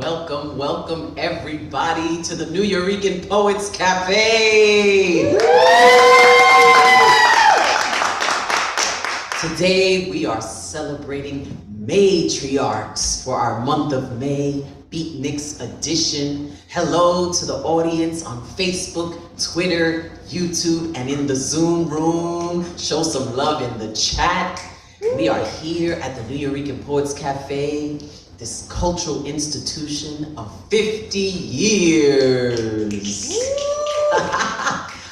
Welcome, welcome everybody to the Nuyorican Poets Café. Today we are celebrating matriarchs for our month of May, BEATNIX edition. Hello to the audience on Facebook, Twitter, YouTube, and in the Zoom room. Show some love in the chat. We are here at the Nuyorican Poets Café, this cultural institution of 50 years.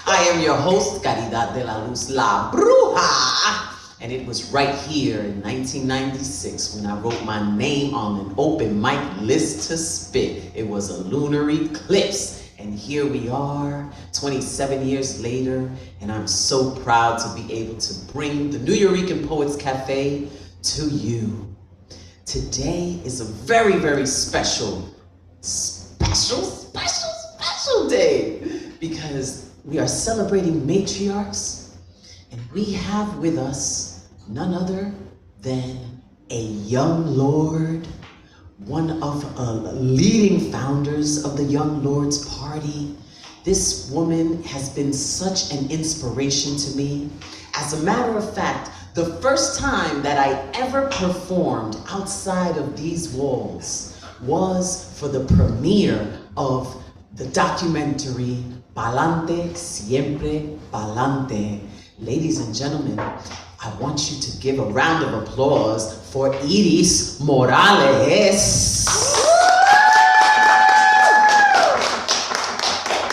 I am your host, Caridad de la Luz, La Bruja. And it was right here in 1996 when I wrote my name on an open mic list to spit. It was a lunar eclipse. And here we are, 27 years later, and I'm so proud to be able to bring the Nuyorican Poets Café to you. Today is a very, very special day because we are celebrating matriarchs, and we have with us none other than a young lord, one of the leading founders of the Young Lords Party. This woman has been such an inspiration to me. As a matter of fact, the first time that I ever performed outside of these walls was for the premiere of the documentary Pa'lante, Siempre Pa'lante. Ladies and gentlemen, I want you to give a round of applause for Iris Morales.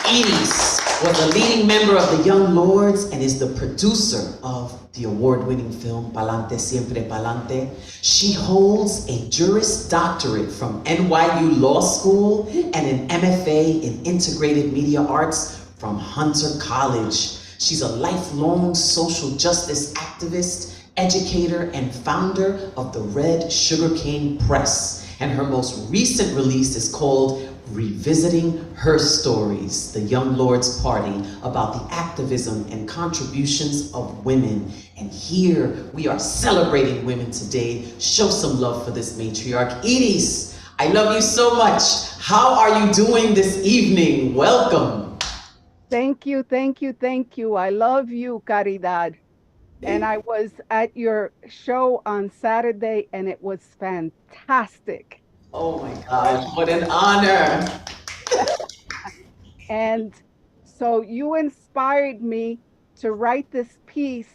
Iris was a leading member of the Young Lords and is the producer of the award-winning film Pa'lante, Siempre Pa'lante. She holds a Juris Doctorate from NYU Law School and an MFA in Integrated Media Arts from Hunter College. She's a lifelong social justice activist, educator, and founder of the Red Sugarcane Press. And her most recent release is called Revisiting Her Stories, the Young Lords Party, about the activism and contributions of women. And here we are celebrating women today. Show some love for this matriarch. Iris, I love you so much. How are you doing this evening? Welcome. Thank you, thank you, thank you. I love you, Caridad. And I was at your show on Saturday and it was fantastic. Oh my God, what an honor. And so you inspired me to write this piece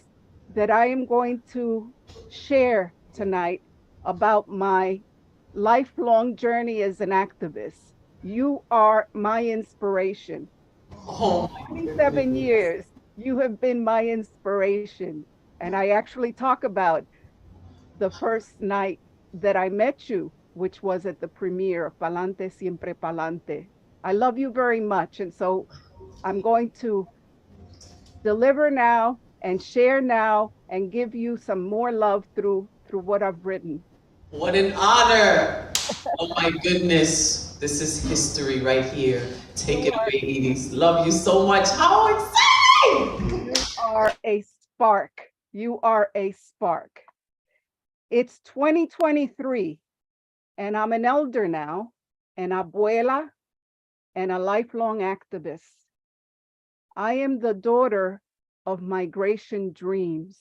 that I am going to share tonight about my lifelong journey as an activist. You are my inspiration. Oh my 27 goodness. years, you have been my inspiration. And I actually talk about the first night that I met you, which was at the premiere of Pa'lante, Siempre Pa'lante. I love you very much. And so I'm going to deliver now and share now and give you some more love through what I've written. What an honor. Oh my goodness. This is history right here. Take it away, Edie. Love you so much. How exciting! You are a spark. You are a spark. It's 2023 and I'm an elder now, an abuela, and a lifelong activist. I am the daughter of migration dreams.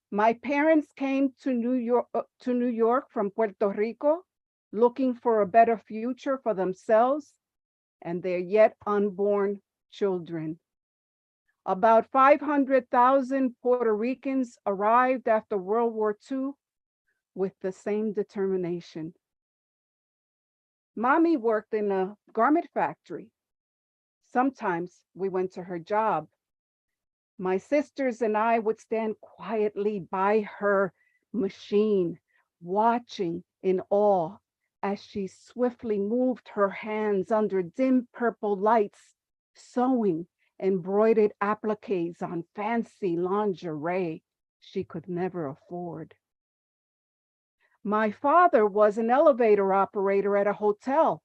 My parents came to New York from Puerto Rico, looking for a better future for themselves and their yet unborn children. About 500,000 Puerto Ricans arrived after World War II with the same determination. Mommy worked in a garment factory. Sometimes we went to her job. My sisters and I would stand quietly by her machine, watching in awe as she swiftly moved her hands under dim purple lights, sewing embroidered appliques on fancy lingerie she could never afford. My father was an elevator operator at a hotel.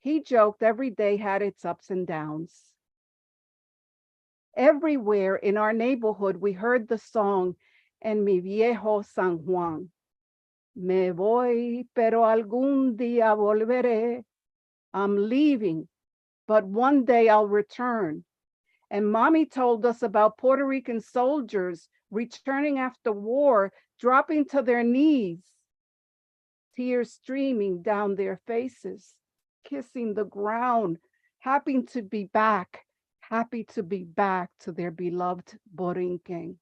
He joked every day had its ups and downs. Everywhere in our neighborhood, we heard the song, En mi viejo San Juan, Me voy, pero algún día volveré. I'm leaving, but one day I'll return. And mommy told us about Puerto Rican soldiers returning after war, dropping to their knees, tears streaming down their faces, kissing the ground, happy to be back to their beloved Borinquen.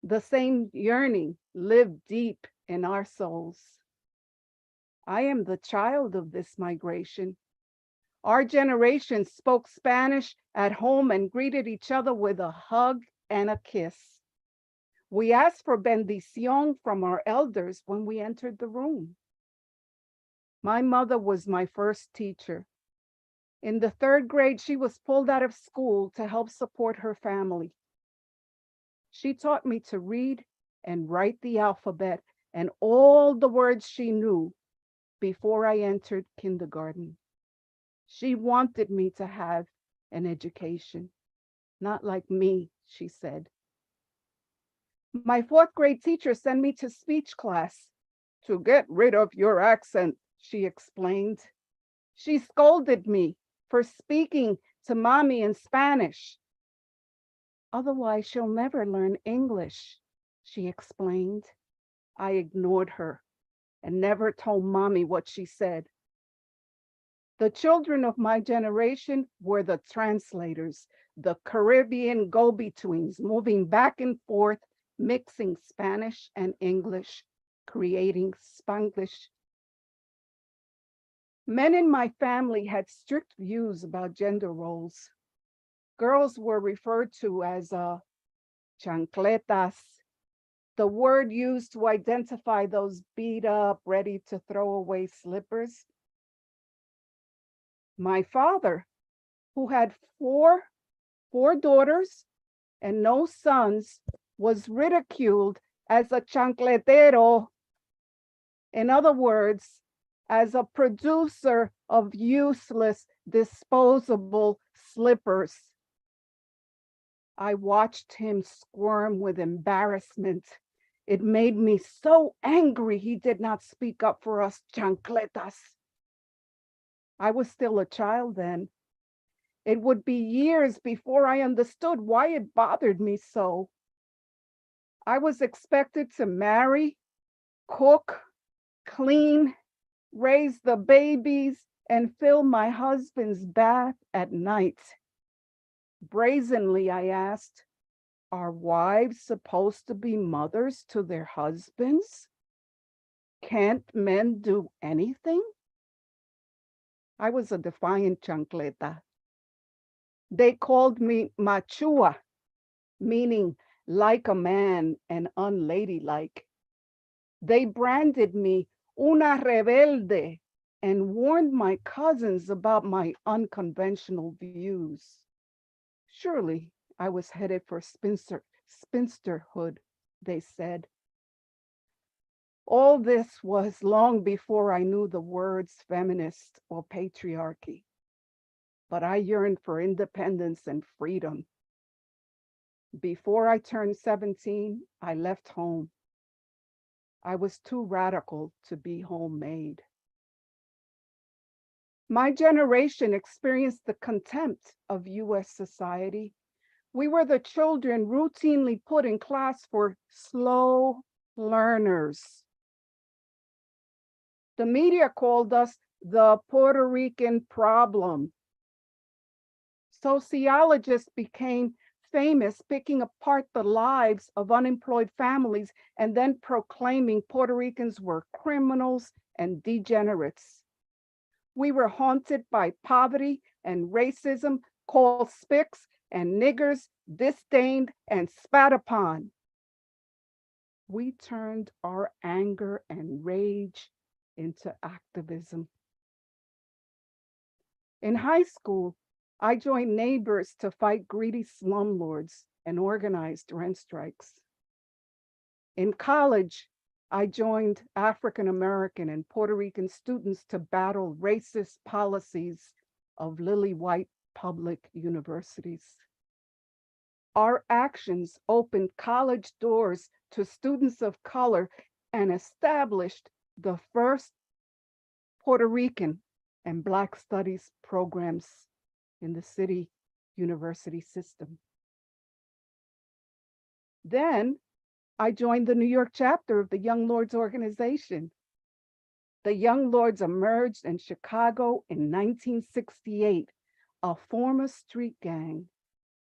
The same yearning lived deep in our souls. I am the child of this migration. Our generation spoke Spanish at home and greeted each other with a hug and a kiss. We asked for bendición from our elders when we entered the room. My mother was my first teacher. In the 3rd grade, she was pulled out of school to help support her family. She taught me to read and write the alphabet and all the words she knew before I entered kindergarten. She wanted me to have an education, not like me, she said. My 4th grade teacher sent me to speech class. To get rid of your accent, she explained. She scolded me for speaking to mommy in Spanish. Otherwise, she'll never learn English, she explained. I ignored her and never told mommy what she said. The children of my generation were the translators, the Caribbean go-betweens, moving back and forth, mixing Spanish and English, creating Spanglish. Men in my family had strict views about gender roles. Girls were referred to as chancletas, the word used to identify those beat up, ready to throw away slippers. My father, who had four daughters and no sons, was ridiculed as a chancletero. In other words, as a producer of useless, disposable slippers. I watched him squirm with embarrassment. It made me so angry he did not speak up for us chancletas. I was still a child then. It would be years before I understood why it bothered me so. I was expected to marry, cook, clean, raise the babies, and fill my husband's bath at night. Brazenly, I asked, are wives supposed to be mothers to their husbands? Can't men do anything? I was a defiant chancleta. They called me machua, meaning like a man and unladylike. They branded me una rebelde and warned my cousins about my unconventional views. Surely I was headed for spinsterhood, they said. All this was long before I knew the words feminist or patriarchy, but I yearned for independence and freedom. Before I turned 17, I left home. I was too radical to be homemade. My generation experienced the contempt of US society. We were the children routinely put in class for slow learners. The media called us the Puerto Rican problem. Sociologists became famous picking apart the lives of unemployed families and then proclaiming Puerto Ricans were criminals and degenerates. We were haunted by poverty and racism, called spics and niggers, disdained and spat upon. We turned our anger and rage into activism. In high school, I joined neighbors to fight greedy slumlords and organized rent strikes. In college, I joined African American and Puerto Rican students to battle racist policies of lily white public universities. Our actions opened college doors to students of color and established the first Puerto Rican and Black Studies programs in the city university system. Then I joined the New York chapter of the Young Lords organization. The Young Lords emerged in Chicago in 1968, a former street gang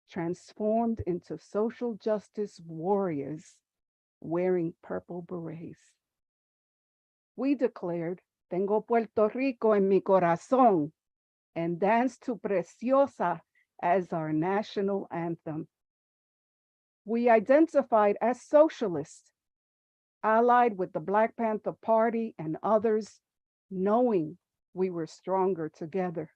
transformed into social justice warriors wearing purple berets. We declared, "Tengo Puerto Rico en mi corazón," and danced to Preciosa as our national anthem. We identified as socialists, allied with the Black Panther Party and others, knowing we were stronger together.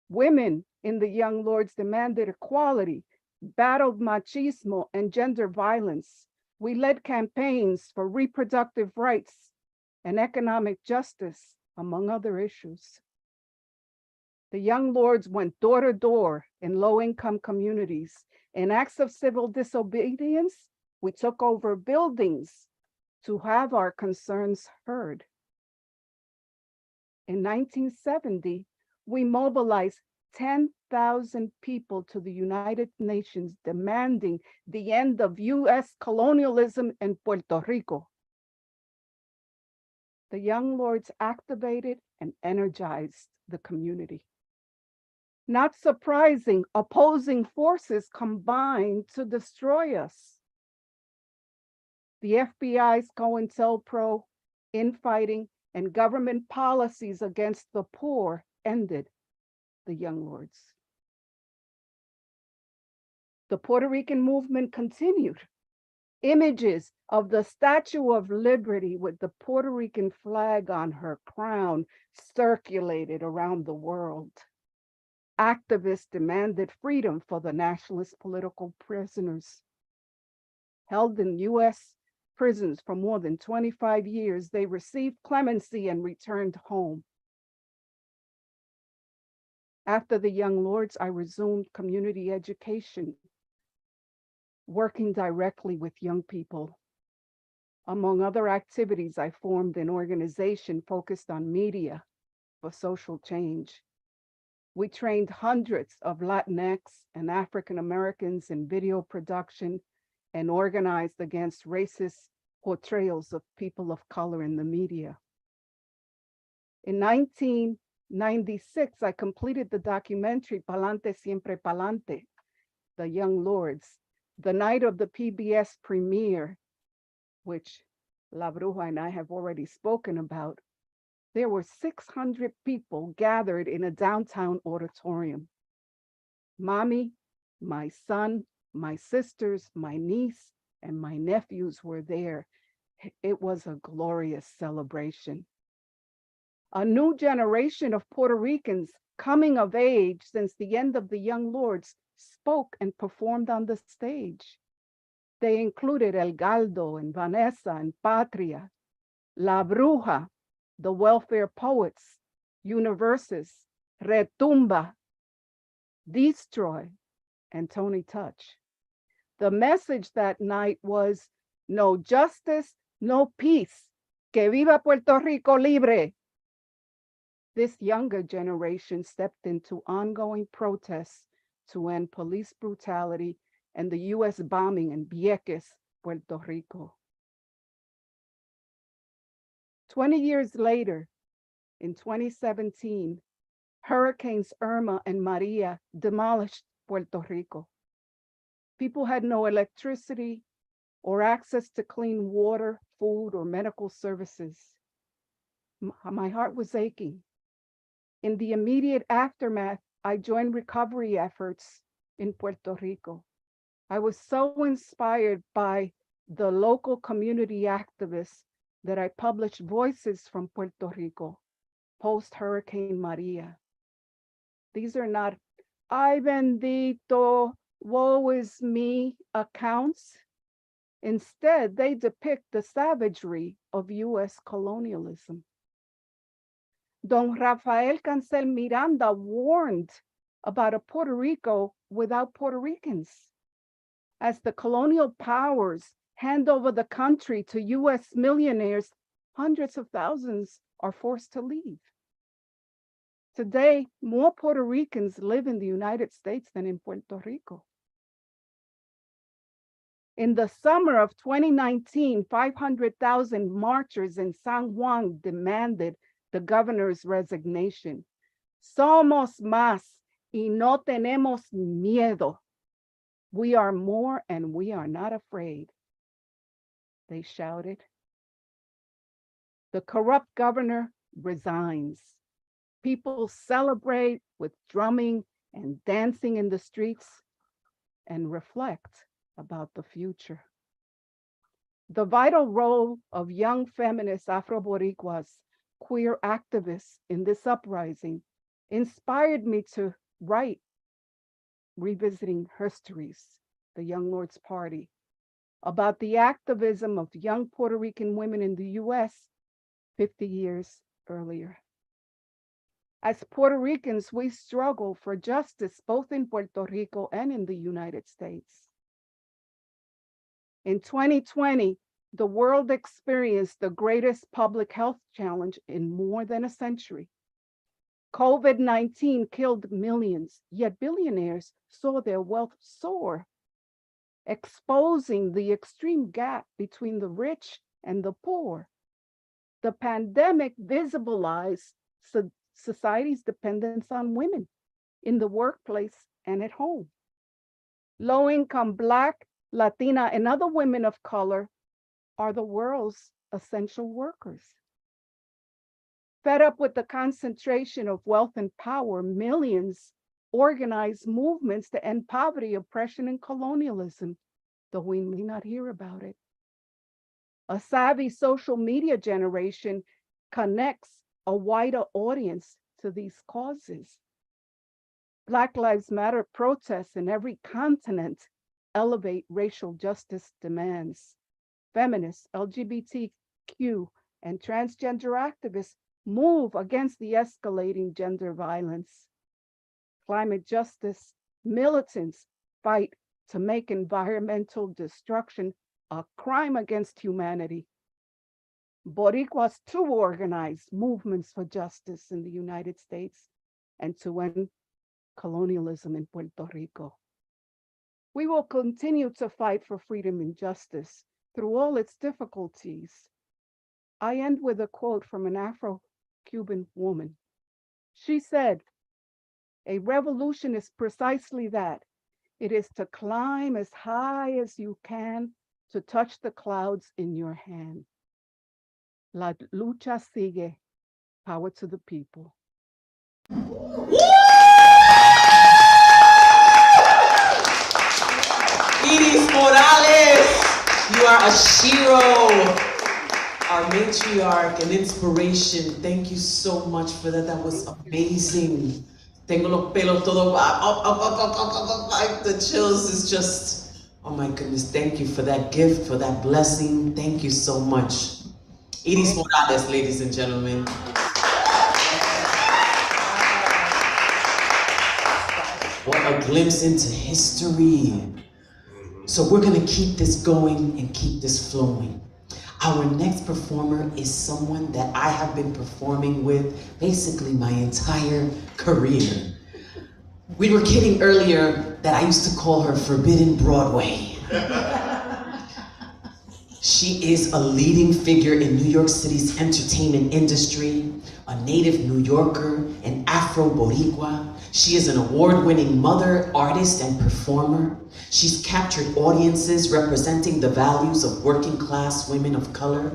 Women in the Young Lords demanded equality, battled machismo and gender violence. We led campaigns for reproductive rights and economic justice, among other issues. The Young Lords went door to door in low-income communities. In acts of civil disobedience, we took over buildings to have our concerns heard. In 1970, we mobilized 10,000 people to the United Nations demanding the end of US colonialism in Puerto Rico. The Young Lords activated and energized the community. Not surprising, opposing forces combined to destroy us. The FBI's COINTELPRO infighting and government policies against the poor ended the Young Lords. The Puerto Rican movement continued. Images of the Statue of Liberty with the Puerto Rican flag on her crown circulated around the world. Activists demanded freedom for the nationalist political prisoners. Held in US prisons for more than 25 years, they received clemency and returned home. After the Young Lords, I resumed community education, working directly with young people. Among other activities, I formed an organization focused on media for social change. We trained hundreds of Latinx and African Americans in video production and organized against racist portrayals of people of color in the media. In 1996, I completed the documentary Pa'lante Siempre Pa'lante, The Young Lords, the night of the PBS premiere, which La Bruja and I have already spoken about. There were 600 people gathered in a downtown auditorium. Mommy, my son, my sisters, my niece, and my nephews were there. It was a glorious celebration. A new generation of Puerto Ricans coming of age since the end of the Young Lords spoke and performed on the stage. They included El Galdo and Vanessa and Patria, La Bruja, the Welfare Poets, Universes, Retumba, Destroy, and Tony Touch. The message that night was, no justice, no peace. Que viva Puerto Rico libre. This younger generation stepped into ongoing protests to end police brutality and the US bombing in Vieques, Puerto Rico. 20 years later, in 2017, Hurricanes Irma and Maria demolished Puerto Rico. People had no electricity or access to clean water, food, or medical services. My heart was aching. In the immediate aftermath, I joined recovery efforts in Puerto Rico. I was so inspired by the local community activists that I published Voices from Puerto Rico, post-Hurricane Maria. These are not, ay bendito, woe is me accounts. Instead, they depict the savagery of US colonialism. Don Rafael Cancel Miranda warned about a Puerto Rico without Puerto Ricans. As the colonial powers hand over the country to US millionaires, hundreds of thousands are forced to leave. Today, more Puerto Ricans live in the United States than in Puerto Rico. In the summer of 2019, 500,000 marchers in San Juan demanded the governor's resignation. Somos más y no tenemos miedo. We are more and we are not afraid, they shouted. The corrupt governor resigns. People celebrate with drumming and dancing in the streets and reflect about the future. The vital role of young feminist Afro-Boricuas, queer activists in this uprising inspired me to write Revisiting Histories, the Young Lords Party, about the activism of young Puerto Rican women in the US 50 years earlier. As Puerto Ricans, we struggle for justice both in Puerto Rico and in the United States. In 2020, the world experienced the greatest public health challenge in more than a century. COVID-19 killed millions, yet billionaires saw their wealth soar, exposing the extreme gap between the rich and the poor. The pandemic visibilized society's dependence on women in the workplace and at home. Low-income Black, Latina, and other women of color are the world's essential workers. Fed up with the concentration of wealth and power, millions organized movements to end poverty, oppression, and colonialism, though we may not hear about it. A savvy social media generation connects a wider audience to these causes. Black Lives Matter protests in every continent elevate racial justice demands. Feminists, LGBTQ, and transgender activists move against the escalating gender violence. Climate justice militants fight to make environmental destruction a crime against humanity. Boricuas too organize movements for justice in the United States and to end colonialism in Puerto Rico. We will continue to fight for freedom and justice through all its difficulties. I end with a quote from an Afro-Cuban woman. She said, "A revolution is precisely that. It is to climb as high as you can to touch the clouds in your hand. La lucha sigue. Power to the people." Iris Morales, you are a shiro, our matriarch and inspiration. Thank you so much for that. That was amazing. Tengo los pelos todo up, like the chills is just, oh my goodness. Thank you for that gift, for that blessing. Thank you so much. Iris Morales, ladies and gentlemen. What a glimpse into history. So we're gonna keep this going and keep this flowing. Our next performer is someone that I have been performing with basically my entire career. We were kidding earlier that I used to call her Forbidden Broadway. She is a leading figure in New York City's entertainment industry, a native New Yorker, an Afro-Boricua. She is an award-winning mother, artist, and performer. She's captured audiences representing the values of working-class women of color.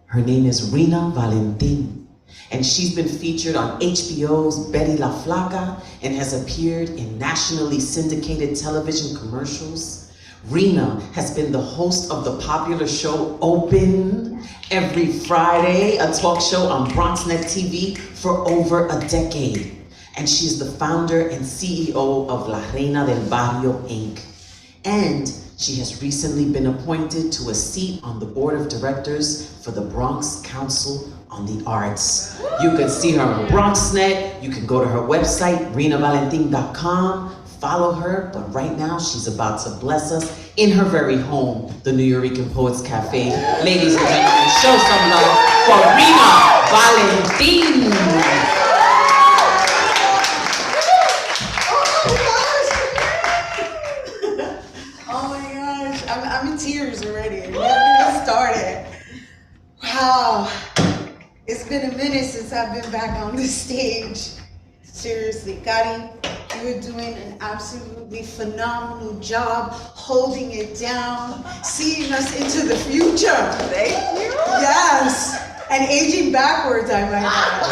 Her name is Rhina Valentin, and she's been featured on HBO's Betty La Flaca and has appeared in nationally syndicated television commercials. Rhina has been the host of the popular show Open every Friday, a talk show on BronxNet TV for over a decade. And she's the founder and CEO of La Reina del Barrio, Inc. And she has recently been appointed to a seat on the board of directors for the Bronx Council on the Arts. You can see her on BronxNet. You can go to her website, rhinavalentin.com. follow her, but right now she's about to bless us in her very home, the Nuyorican Poets Café. Ladies and gentlemen, show some love for Rhina, Valentin. Oh my gosh, I'm in tears already. We haven't even started. Wow, it's been a minute since I've been back on the stage. Seriously, Cari, you are doing an absolutely phenomenal job holding it down, seeing us into the future. Thank you. Yes, and aging backwards, I might add.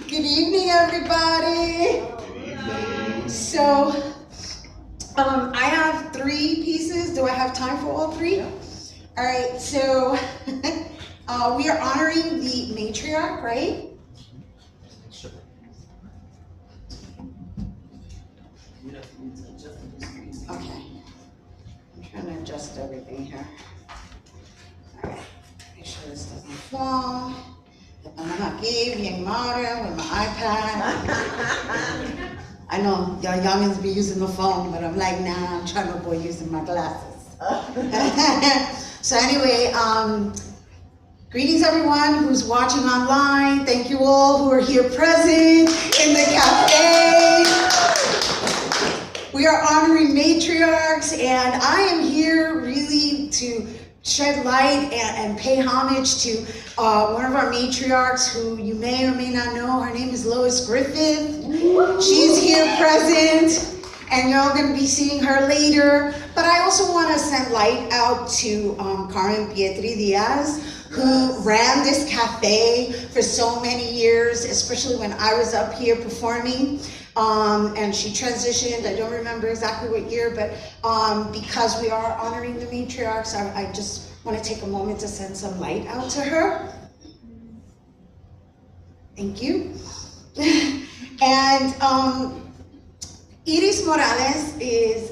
Good evening, everybody. So, I have 3 pieces. Do I have time for all 3? All right, so we are honoring the matriarch, right? Okay, I'm trying to adjust everything here. All right, make sure this doesn't fall. I'm aquí, bien modern with my iPad. I know y'all youngins be using the phone, but I'm like, nah, I'm trying to avoid using my glasses. So anyway, greetings everyone who's watching online. Thank you all who are here present in the cafe. We are honoring matriarchs, and I am here really to shed light and pay homage to one of our matriarchs who you may or may not know. Her name is Lois Griffith. She's here present, and you're all going to be seeing her later. But I also want to send light out to Carmen Pietri Diaz, who ran this cafe for so many years, especially when I was up here performing. And she transitioned, I don't remember exactly what year, but because we are honoring the matriarchs, I just want to take a moment to send some light out to her. Thank you. And Iris Morales is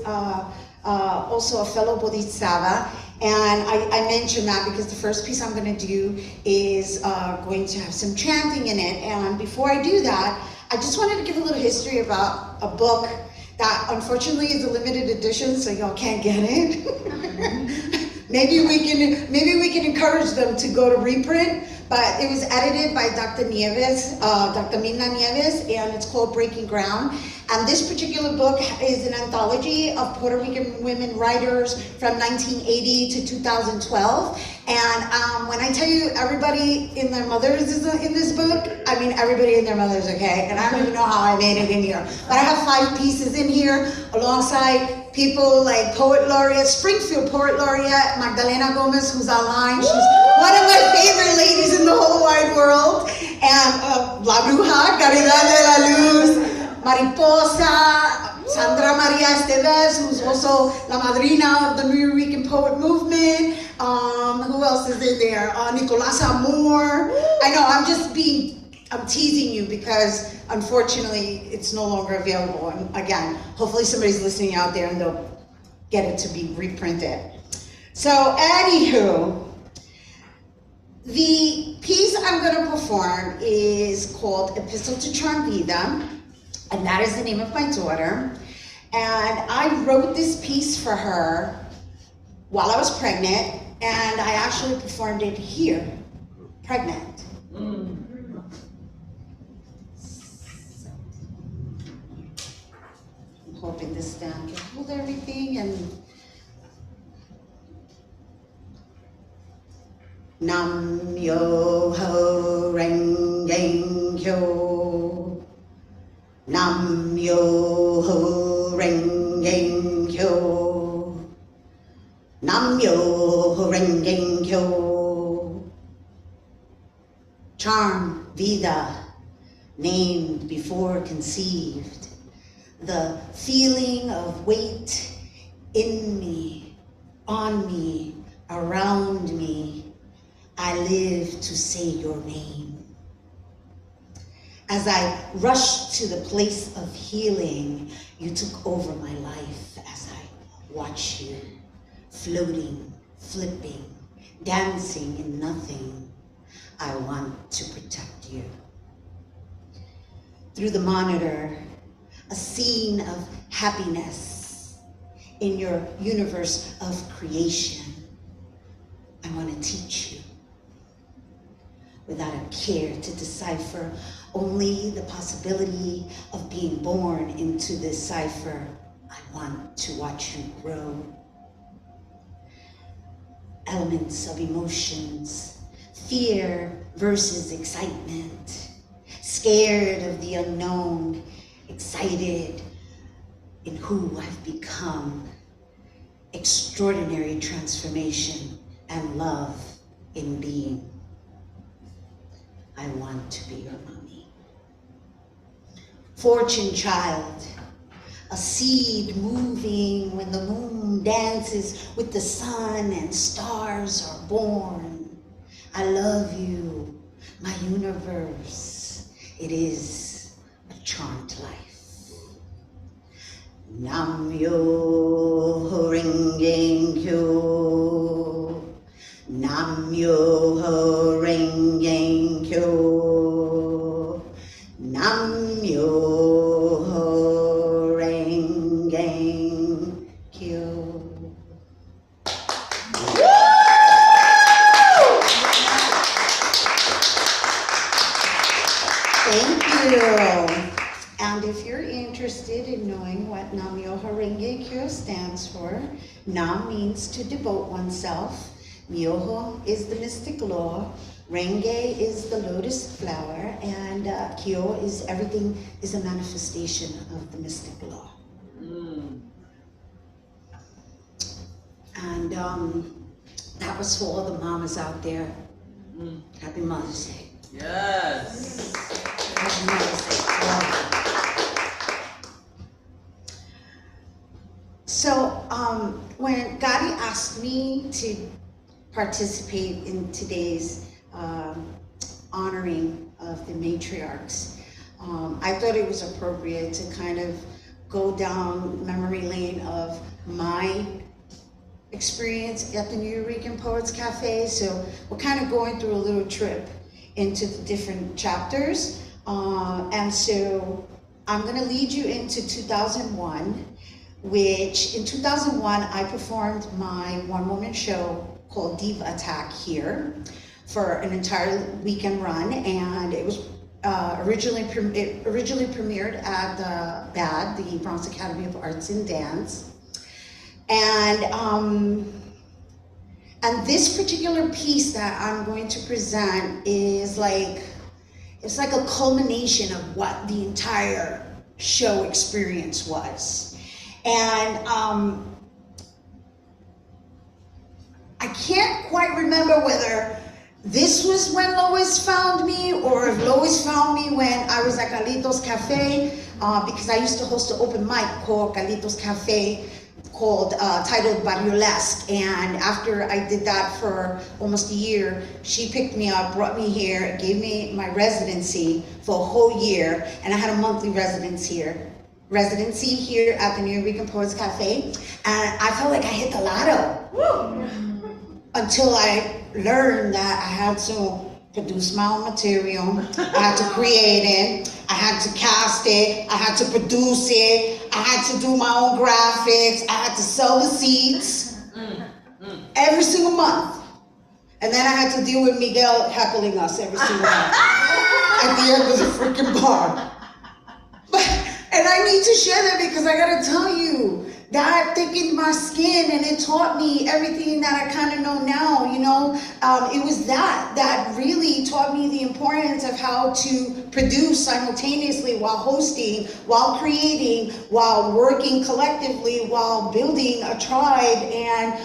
also a fellow Bodhisattva, and I mention that because the first piece I'm going to do is going to have some chanting in it. And before I do that, I just wanted to give a little history about a book that unfortunately is a limited edition, so y'all can't get it. Maybe we can encourage them to go to reprint. But it was edited by Dr. Nieves, Dr. Mina Nieves, and it's called Breaking Ground. And this particular book is an anthology of Puerto Rican women writers from 1980 to 2012. And when I tell you everybody in their mothers is in this book, I mean everybody in their mothers, okay? And I don't even know how I made it in here. But I have 5 pieces in here alongside people like Poet Laureate, Springfield Poet Laureate, Magdalena Gomez, who's online. She's one of my favorite ladies in the whole wide world. And La Bruja, Caridad de la Luz, Mariposa, Sandra Maria Esteves, who's also la madrina of the Nuyorican Poet Movement. Who else is in there? Nicolás Amor. I know, I'm teasing you because unfortunately it's no longer available. And again, hopefully somebody's listening out there and they'll get it to be reprinted. So anywho, the piece I'm going to perform is called Epistle to Charm Vida, and that is the name of my daughter. And I wrote this piece for her while I was pregnant, and I actually performed it here, pregnant. I'm hoping this stand can hold everything. And Nam Yo Ho Renge Kyo, Nam Yo Ho Renge Kyo, Nam Yo Ho Renge Kyo. Charm, vida, named before conceived. The feeling of weight in me, on me, around me. I live to say your name. As I rushed to the place of healing, you took over my life as I watch you, floating, flipping, dancing in nothing. I want to protect you. through the monitor, a scene of happiness in your universe of creation. I want to teach you without a care to decipher only the possibility of being born into this cipher. I want to watch you grow. Elements of emotions, fear versus excitement, scared of the unknown, excited in who I've become, extraordinary transformation and love in being. I want to be your mommy. Fortune child, a seed moving when the moon dances with the sun and stars are born. I love you, my universe. It is a charmed life. Nam-myoho-renge-kyo. Nam-myoho-renge-kyo. Nam-myoho-renge-kyo. Thank you. And if you're interested in knowing what Nam-myoho-renge-kyo stands for, Nam means to devote oneself. Myoho is the mystic law, Renge is the lotus flower, and Kyo is everything is a manifestation of the mystic law. And that was for all the mamas out there. Happy Mother's Day. Yes. Happy Mother's Day. So when Gotti asked me to participate in today's honoring of the matriarchs, I thought it was appropriate to kind of go down memory lane of my experience at the Nuyorican Poets Café. So we're kind of going through a little trip into the different chapters. And so I'm gonna lead you into 2001, which in 2001, I performed my one-woman show called Diva Attack here for an entire weekend run, and it was originally premiered at the BAD, the Bronx Academy of Arts and Dance, and this particular piece that I'm going to present is it's like a culmination of what the entire show experience was. And I can't quite remember whether this was when Lois found me or if Lois found me when I was at Carlitos Cafe, because I used to host an open mic called Carlitos Cafe titled Barriolesque. And after I did that for almost a year, she picked me up, brought me here, gave me my residency for a whole year, and I had a monthly residency here at the Nuyorican Poets Café, and I felt like I hit the lotto. Woo! Until I learned that I had to produce my own material, I had to create it, I had to cast it, I had to produce it, I had to do my own graphics, I had to sell the seats every single month. And then I had to deal with Miguel heckling us every single month at the end of the freaking bar. And I need to share that because I gotta tell you, that thickened my skin and it taught me everything that I kind of know now, you know. It was that really taught me the importance of how to produce simultaneously while hosting, while creating, while working collectively, while building a tribe, and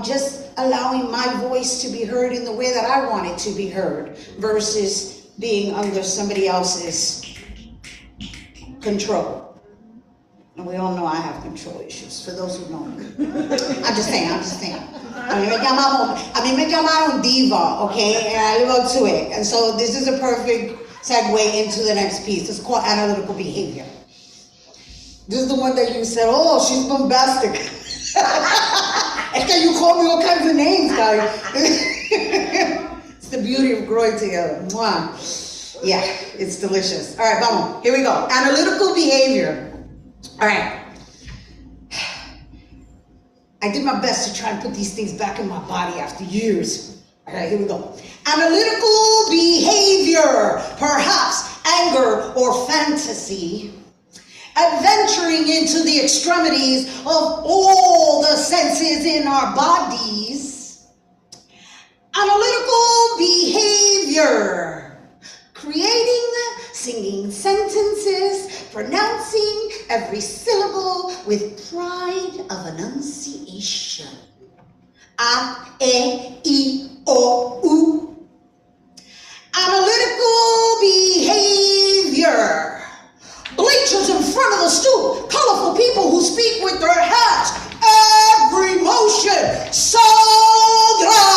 just allowing my voice to be heard in the way that I want it to be heard versus being under somebody else's control. And we all know I have control issues, for those who know me. I'm just saying. A mí me llamaron diva, okay? And I live up to it. And so this is a perfect segue into the next piece. It's called analytical behavior. This is the one that you said, oh, she's bombastic. Es que you call me all kinds of names, guys. It's the beauty of growing together. Mwah. Yeah, it's delicious. All right, vamos. Here we go. Analytical behavior. All right. I did my best to try and put these things back in my body after years. All right, here we go. Analytical behavior, perhaps anger or fantasy, adventuring into the extremities of all the senses in our bodies. Analytical behavior, creating, singing sentences, pronouncing every syllable with pride of enunciation. A, E, I, O, U. Analytical behavior. Bleachers in front of the stoop. Colorful people who speak with their heads. Every motion so dramatica.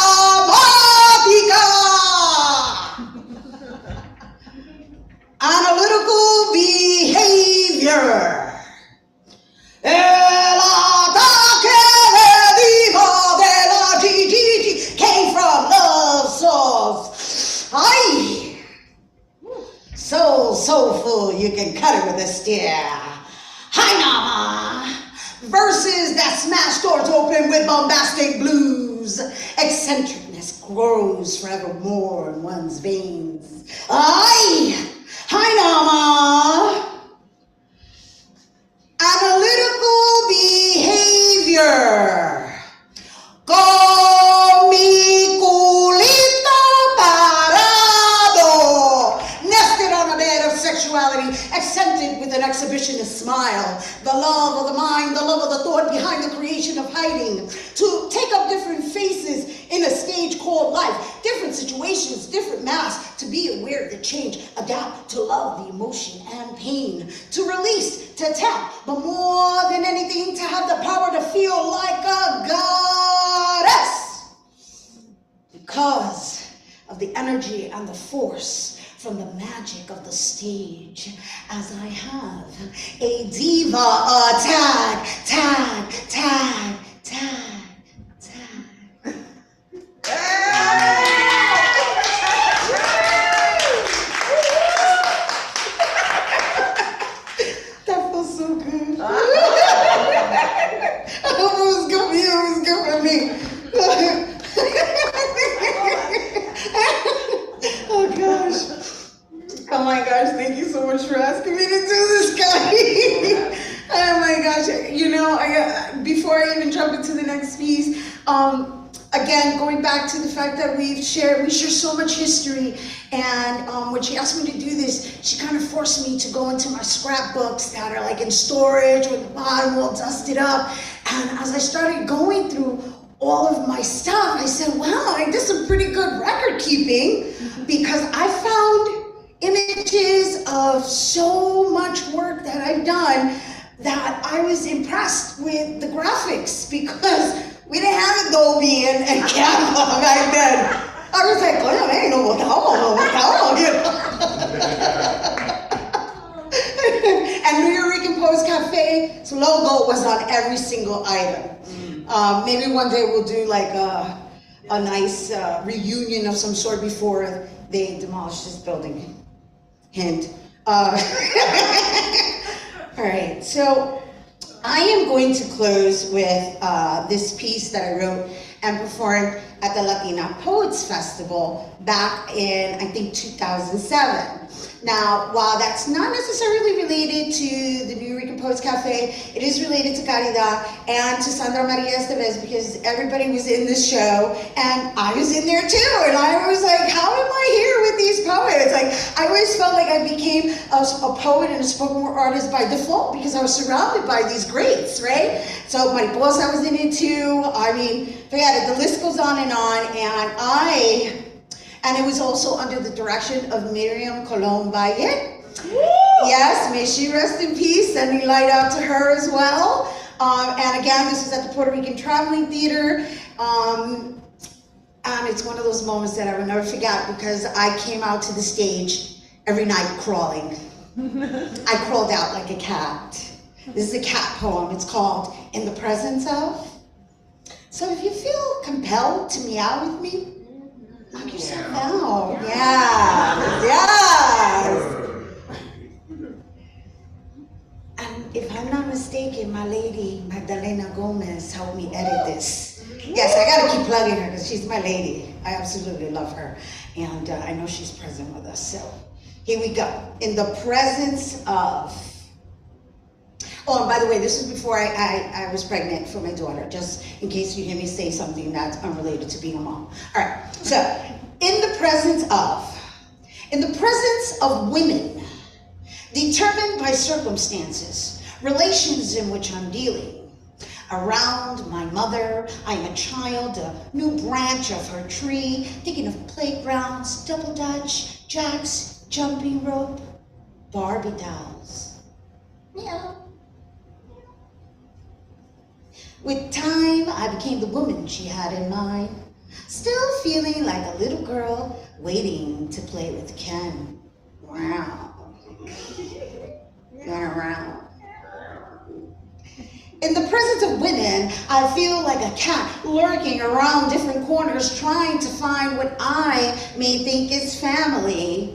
Analytical behavior. El ataque vivo de la Gigi came from love sauce. Ay, so soulful you can cut it with a steer. Rhina, verses that smash doors open with bombastic blues. Eccentricness grows forevermore in one's veins. Ay, Rhina. Analytical behavior. Con mi culito parado. Nested on a bed of sexuality, accented with an exhibitionist smile. The love of the mind, the love of the thought behind the creation of hiding. To take up different faces in a stage called life. Different situations, different masks. To be aware of the change. Adapt to love, the emotion and pain. To release, to tap. But more than anything, to have the power to feel like a goddess. Because of the energy and the force from the magic of the stage. As I have a diva tag, tag, tag, tag, tag. That feels so good. I hope it was good for you, it was good for me. Oh gosh. Oh my gosh, thank you so much for asking me to do this, guy. Oh my gosh, you know, before I even jump into the next piece, again, going back to the fact that we share so much history, and when she asked me to do this, she kind of forced me to go into my scrapbooks that are like in storage with the bottom all dusted up, and as I started going through all of my stuff, I said, wow, I did some pretty good record keeping, because I found images of so much work that I've done that I was impressed with the graphics, because we didn't have Adobe and Canva back then. I was like, coño, ain't no botão, you know. And Nuyorican Poets Café's logo was on every single item. Maybe one day we'll do like a nice reunion of some sort before they demolish this building. Hint. All right, so I am going to close with this piece that I wrote and performed at the Latina Poets Festival back in, I think, 2007. Now, while that's not necessarily related to the Nuyorican Poets Café, it is related to Caridad and to Sandra Maria Estevez, because everybody was in this show, and I was in there too, and I was like, how am I here with these poets? Like, I always felt like I became a poet and a spoken word artist by default, because I was surrounded by these greats, right? So Mariposa was in it too. I mean, forget it, the list goes on, and it was also under the direction of Miriam Colón Valle. Yes, may she rest in peace, sending light out to her as well. And again, this was at the Puerto Rican Traveling Theater. And it's one of those moments that I will never forget, because I came out to the stage every night crawling. I crawled out like a cat. This is a cat poem. It's called In the Presence of. So if you feel compelled to meow with me, Knock yourself out. Yeah. Yes. And if I'm not mistaken, my lady, Magdalena Gomez, helped me edit this. Yes, I gotta keep plugging her because she's my lady. I absolutely love her. And I know she's present with us. So here we go. In the presence of, oh, and by the way, this is before I was pregnant for my daughter, just in case you hear me say something that's unrelated to being a mom. All right, so in the presence of women, determined by circumstances, relations in which I'm dealing. Around my mother, I am a child, a new branch of her tree, thinking of playgrounds, double dutch, jacks, jumping rope, Barbie dolls. Meow. With time, I became the woman she had in mind, still feeling like a little girl waiting to play with Ken. Wow. Run around. In the presence of women, I feel like a cat lurking around different corners trying to find what I may think is family.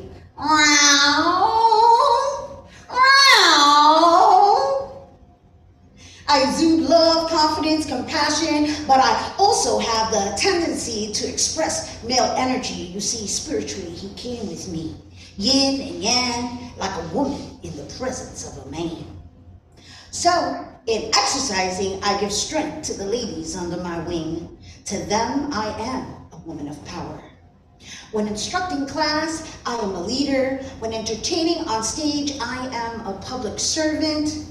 I exude love, confidence, compassion, but I also have the tendency to express male energy. You see, spiritually, he came with me, yin and yang, like a woman in the presence of a man. So, in exercising, I give strength to the ladies under my wing. To them, I am a woman of power. When instructing class, I am a leader. When entertaining on stage, I am a public servant.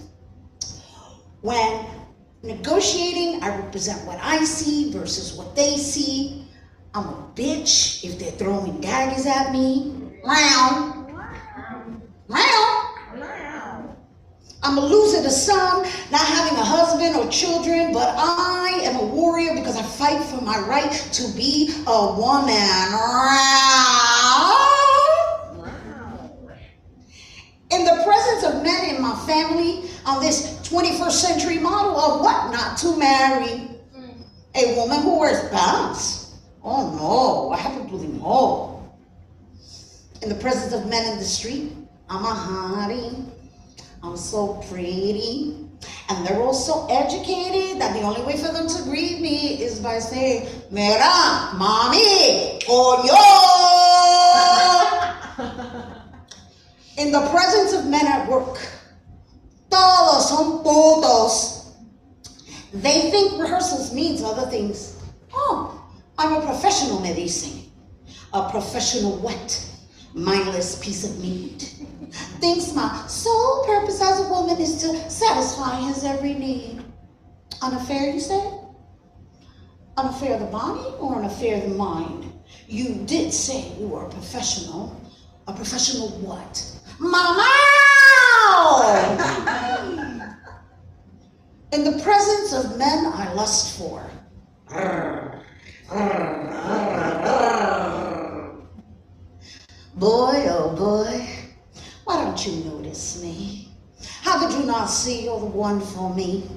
When negotiating, I represent what I see versus what they see. I'm a bitch if they're throwing daggers at me. Round. Round. I'm a loser to some, not having a husband or children, but I am a warrior because I fight for my right to be a woman. In the presence of men in my family, on this 21st century model of what not to marry, a woman who wears pants. Oh no, what happened to them all? In the presence of men in the street, I'm a hottie. I'm so pretty, and they're all so educated that the only way for them to greet me is by saying, "Mira, mommy, oh yo." In the presence of men at work, todos son putos. They think rehearsals means other things. Oh, I'm a professional, me dicen. A professional what? Mindless piece of meat. Thinks my sole purpose as a woman is to satisfy his every need. An affair, you say? An affair of the body or an affair of the mind? You did say you were a professional. A professional what? Mama! In the presence of men I lust for. Boy, oh boy. Why don't you notice me? How could you not see you're the one for me?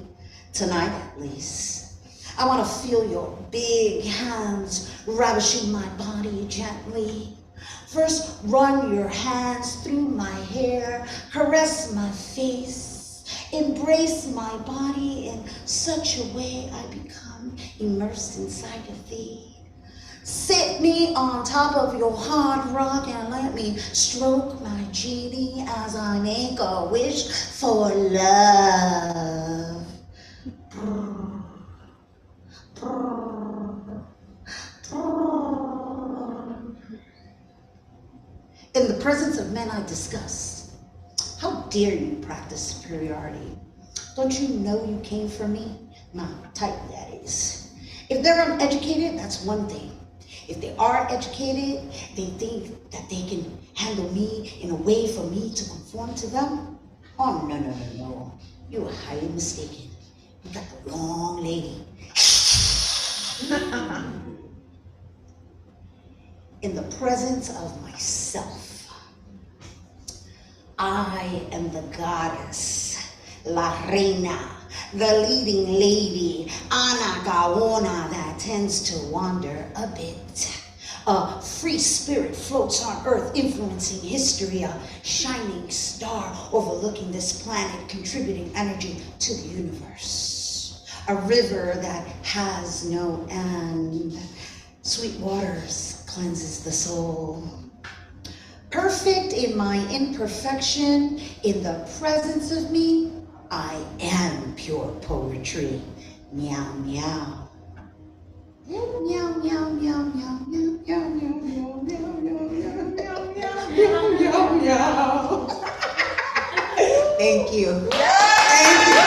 Tonight, at least. I want to feel your big hands ravishing my body gently. First, run your hands through my hair, caress my face, embrace my body in such a way I become immersed inside of thee. Sit me on top of your hard rock and let me stroke my genie as I make a wish for love. In the presence of men I discuss, how dare you practice superiority? Don't you know you came for me? My type, that is. If they're uneducated, that's one thing. If they are educated, they think that they can handle me in a way for me to conform to them. Oh, no. You are highly mistaken. You got the wrong lady. In the presence of myself, I am the goddess, La Rhina, the leading lady, Ana Gaona, that tends to wander a bit. A free spirit floats on earth, influencing history, a shining star overlooking this planet, contributing energy to the universe. A river that has no end. Sweet waters cleanses the soul. Perfect in my imperfection, in the presence of me, I am pure poetry. Meow, meow. Meow, meow, meow, meow, meow, meow, meow, meow, meow, meow, meow, meow, meow, meow. Thank you. Thank you.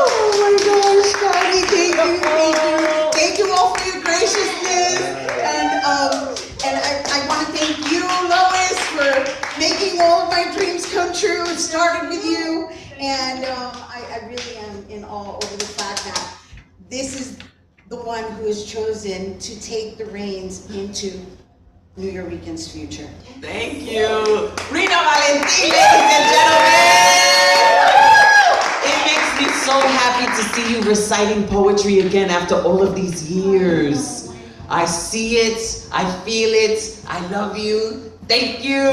Oh my gosh, Connie, thank you, thank you. Thank you all for your graciousness. And I want to thank you, Lois, for making all of my dreams come true. It started with you. And I really am in awe over the fact that this is the one who has chosen to take the reins into Nuyorican's future. Thank you. Rhina, Valentin, ladies and gentlemen. It makes me so happy to see you reciting poetry again after all of these years. I see it, I feel it, I love you. Thank you.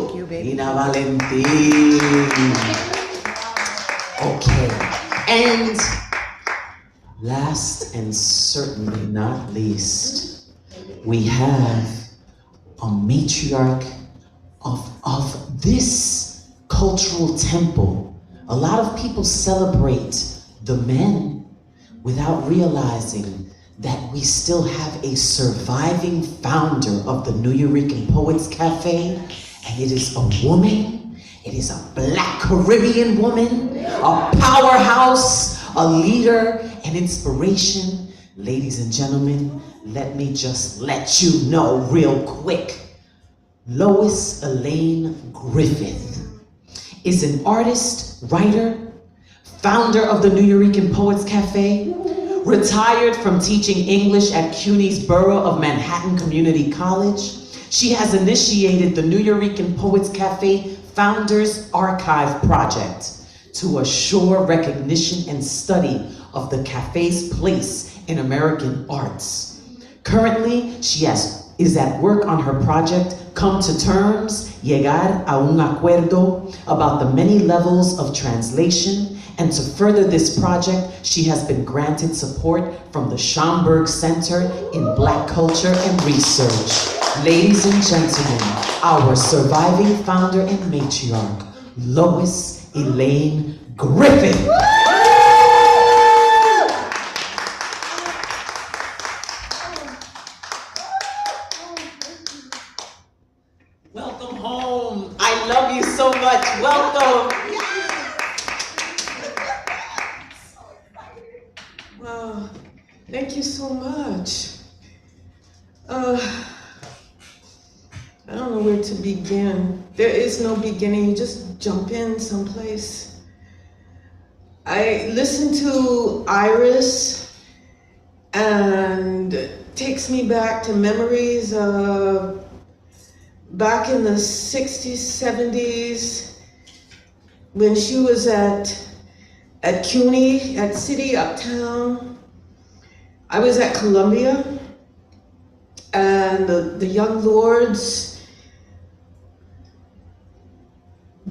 Thank you, baby. Rhina Valentin. Okay, and last and certainly not least, we have a matriarch of this cultural temple. A lot of people celebrate the men without realizing that we still have a surviving founder of the Nuyorican Poets Café, and it is a woman. It is a Black Caribbean woman, a powerhouse, a leader, an inspiration. Ladies and gentlemen, let me just let you know real quick. Lois Elaine Griffith is an artist, writer, founder of the Nuyorican Poets Café, retired from teaching English at CUNY's Borough of Manhattan Community College. She has initiated the Nuyorican Poets Café Founders Archive Project to assure recognition and study of the cafe's place in American arts. Currently, she is at work on her project, Come to Terms, Llegar a un Acuerdo, about the many levels of translation. And to further this project, she has been granted support from the Schomburg Center in Black Culture and Research. Ladies and gentlemen, our surviving founder and matriarch, Lois Elaine Griffith. Welcome home. I love you so much. Welcome. Wow, thank you so much. I don't know where to begin. There is no beginning, you just jump in someplace. I listen to Iris and it takes me back to memories of back in the 60s, 70s, when she was at CUNY, at City Uptown. I was at Columbia, and the young lords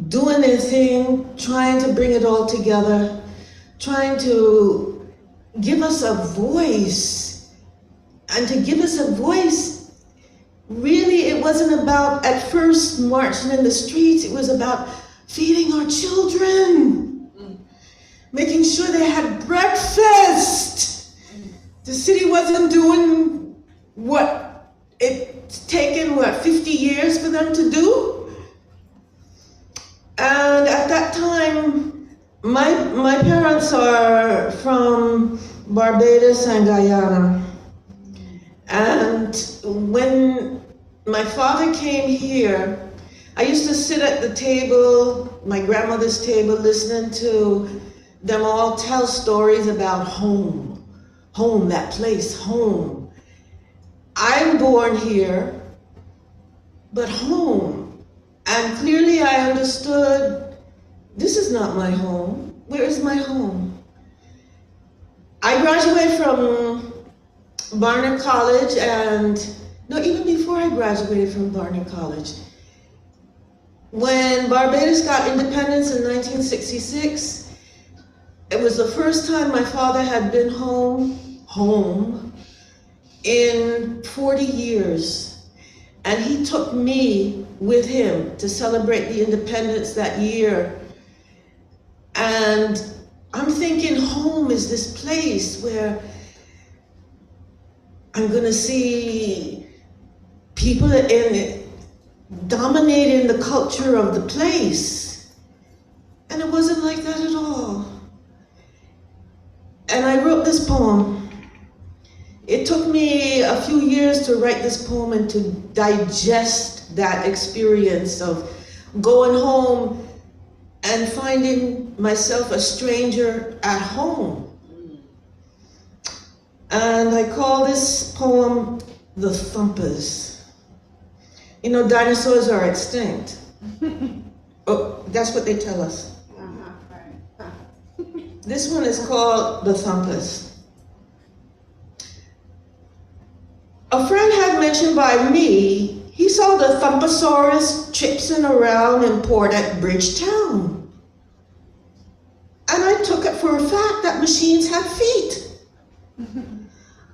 doing their thing, trying to bring it all together, trying to give us a voice. And to give us a voice, really it wasn't about at first marching in the streets, it was about feeding our children, making sure they had breakfast. The city wasn't doing what it's taken, 50 years for them to do? And at that time, my parents are from Barbados and Guyana. And when my father came here, I used to sit at the table, my grandmother's table, listening to them all tell stories about home. Home, that place, home. I'm born here, but home. And clearly I understood, this is not my home. Where is my home? I graduated from Barnard College, and no, even before I graduated from Barnard College, when Barbados got independence in 1966, it was the first time my father had been home in 40 years. And he took me with him to celebrate the independence that year. And I'm thinking home is this place where I'm gonna see people in it dominating the culture of the place. And it wasn't like that at all. And I wrote this poem. It took me a few years to write this poem and to digest that experience of going home and finding myself a stranger at home. And I call this poem The Thumpers. You know, dinosaurs are extinct. Oh, that's what they tell us. This one is called The Thumpers. A friend had mentioned by me, he saw the Thumposaurus tripping around in port at Bridgetown. And I took it for a fact that machines had feet.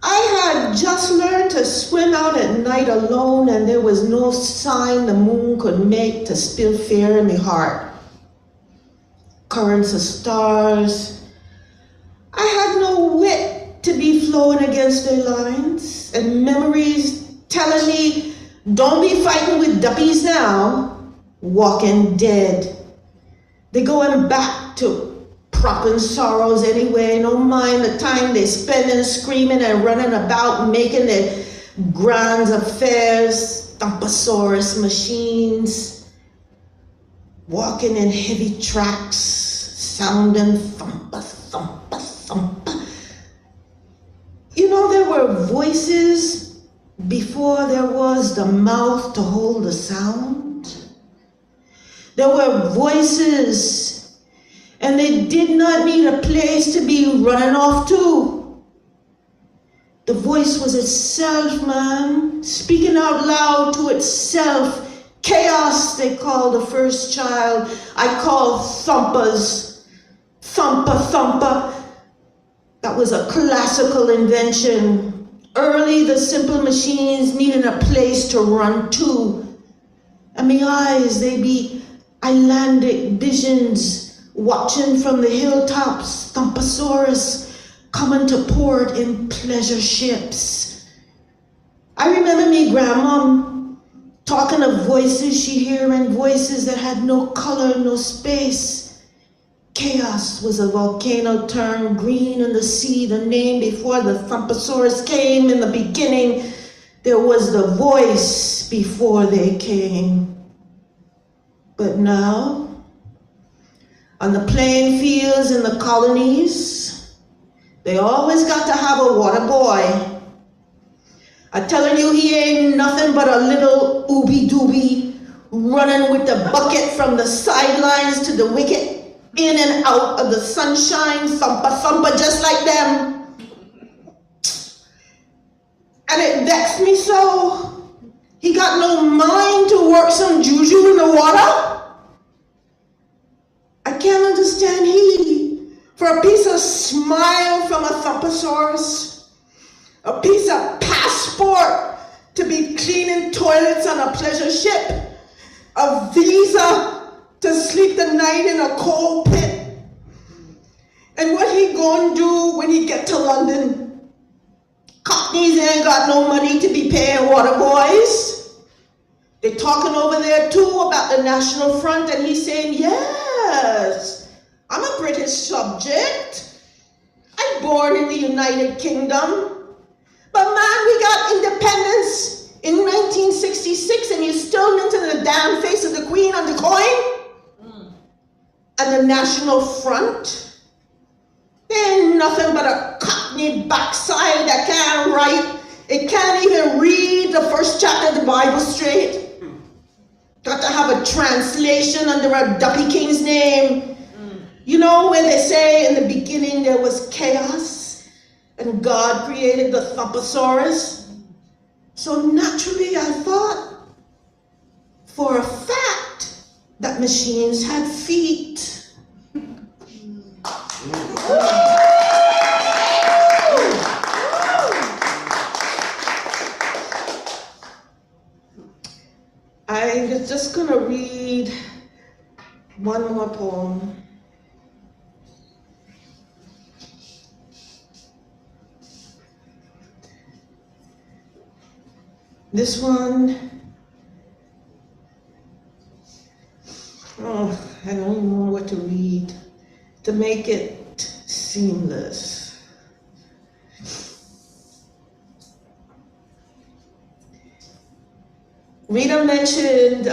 I had just learned to swim out at night alone, and there was no sign the moon could make to spill fear in my heart. Currents of stars. I had no wit to be flowing against their lines, and memories telling me, don't be fighting with duppies now, walking dead. They're going back to propping sorrows anyway, no mind the time they spending screaming and running about making their grand affairs, Thumposaurus machines, walking in heavy tracks, sounding thumpa, thumpa, thumpa. You know, there were voices before there was the mouth to hold the sound. There were voices, and they did not need a place to be running off to. The voice was itself, man, speaking out loud to itself. Chaos, they call the first child. I call thumpers. Thumper, thumper. That was a classical invention. Early, the simple machines needed a place to run to. And my eyes, they be Icelandic visions, watching from the hilltops, Thumposaurus coming to port in pleasure ships. I remember me grandma talking of voices she hearing, voices that had no color, no space. Chaos was a volcano turned green in the sea, the name before the Thumposaurus came. In the beginning, there was the voice before they came. But now, on the playing fields in the colonies, they always got to have a water boy. I'm telling you, he ain't nothing but a little ooby-dooby running with the bucket from the sidelines to the wicket, in and out of the sunshine, thumper, thumper, just like them. And it vexed me so. He got no mind to work some juju in the water. I can't understand he, for a piece of smile from a Thumposaurus, a piece of passport to be cleaning toilets on a pleasure ship, a visa to sleep the night in a coal pit. And what he gonna do when he get to London? Cockneys ain't got no money to be paying water boys. They talking over there too about the National Front, and he's saying, yes, I'm a British subject. I'm born in the United Kingdom. But man, we got independence in 1966 and you still minting the damn face of the Queen on the coin? And the National Front? They ain't nothing but a cockney backside that can't write. It can't even read the first chapter of the Bible straight. Got to have a translation under a duppy king's name. You know, when they say in the beginning there was chaos, and God created the Thumposaurus. So naturally I thought for a fact that machines had feet. I'm just gonna read one more poem. This one, I don't even know what to read to make it seamless. Rhina mentioned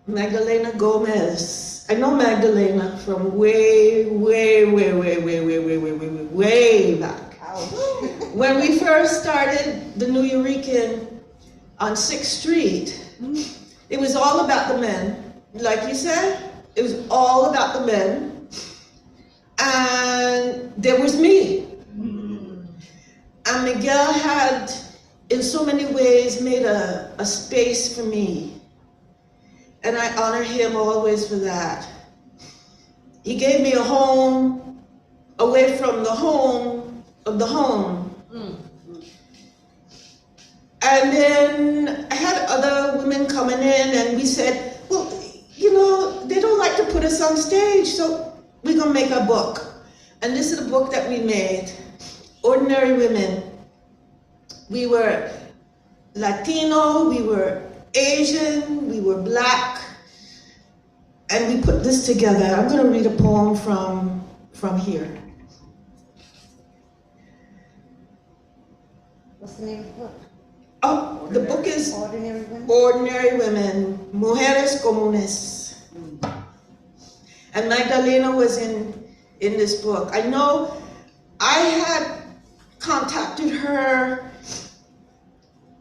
Magdalena Gomez. I know Magdalena from way back. When we first started the Nuyorican on 6th Street, it was all about the men. Like you said, it was all about the men. And there was me. And Miguel had, in so many ways, made a space for me. And I honor him always for that. He gave me a home away from the home of the home. And then I had other women coming in and we said, well, you know, they don't like to put us on stage, so we're gonna make a book. And this is the book that we made, Ordinary Women. We were Latino, we were Asian, we were Black, and we put this together. I'm gonna read a poem from here. What's the name of the book? Oh, the book is Ordinary Women? Ordinary Women, Mujeres Comunes. And Magdalena was in this book. I know I had contacted her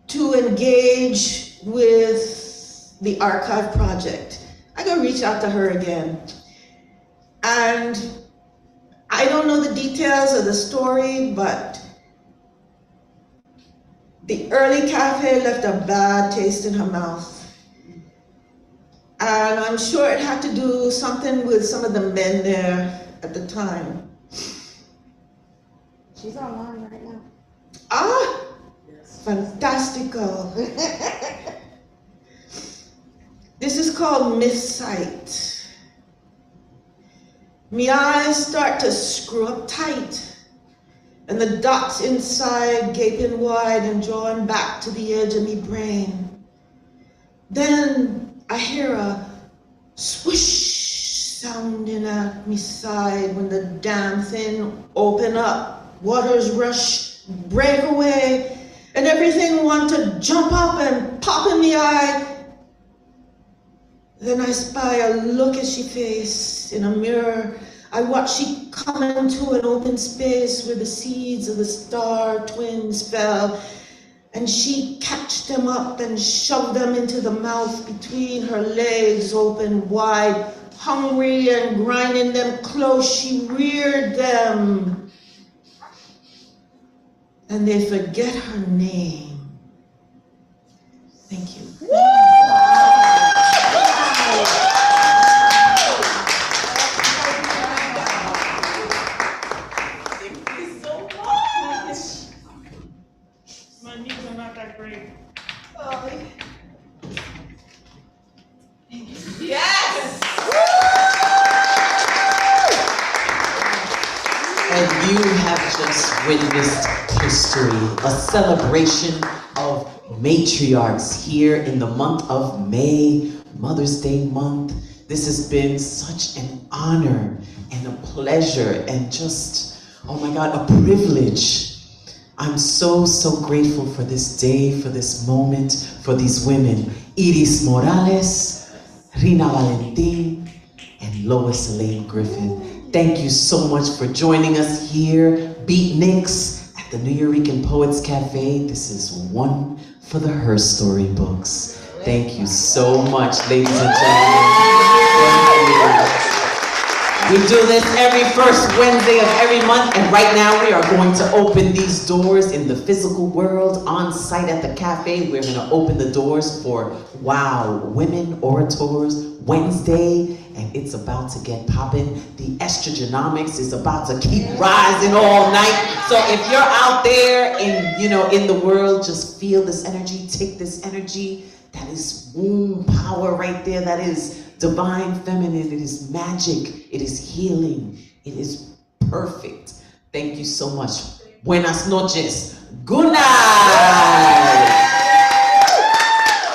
to engage with the archive project. I gotta reach out to her again. And I don't know the details of the story, but the early cafe left a bad taste in her mouth. And I'm sure it had to do something with some of the men there at the time. She's online right now. Ah, fantastico. This is called Myth Sight. Me eyes start to screw up tight, and the dots inside gaping wide and drawing back to the edge of me brain. Then I hear a swoosh sounding at me side when the damn thing open up, waters rush, break away, and everything want to jump up and pop in the eye. Then I spy a lookishy face in a mirror. I watch she come into an open space where the seeds of the star twins fell, and she catch them up and shove them into the mouth between her legs open wide. Hungry and grinding them close, she reared them. And they forget her name. Thank you. My knees are not that great. Yes! And you have just witnessed history, a celebration of matriarchs here in the month of May, Mother's Day month. This has been such an honor and a pleasure and just, oh my God, a privilege. I'm so grateful for this day, for this moment, for these women. Iris Morales, Rhina Valentin, and Lois Elaine Griffith. Thank you so much for joining us here, BEATNIX, at the Nuyorican Poets Café. This is one for the Her Story books. Thank you so much, ladies and gentlemen. We do this every first Wednesday of every month, and right now we are going to open these doors in the physical world on site at the cafe. We're going to open the doors for Wow Women Orators Wednesday, and it's about to get popping. The estrogenomics is about to keep rising all night. So if you're out there in the world, just feel this energy, take this energy. That is womb power right there. That is divine feminine. It is magic. It is healing. It is perfect. Thank you so much. Buenas noches. Good night.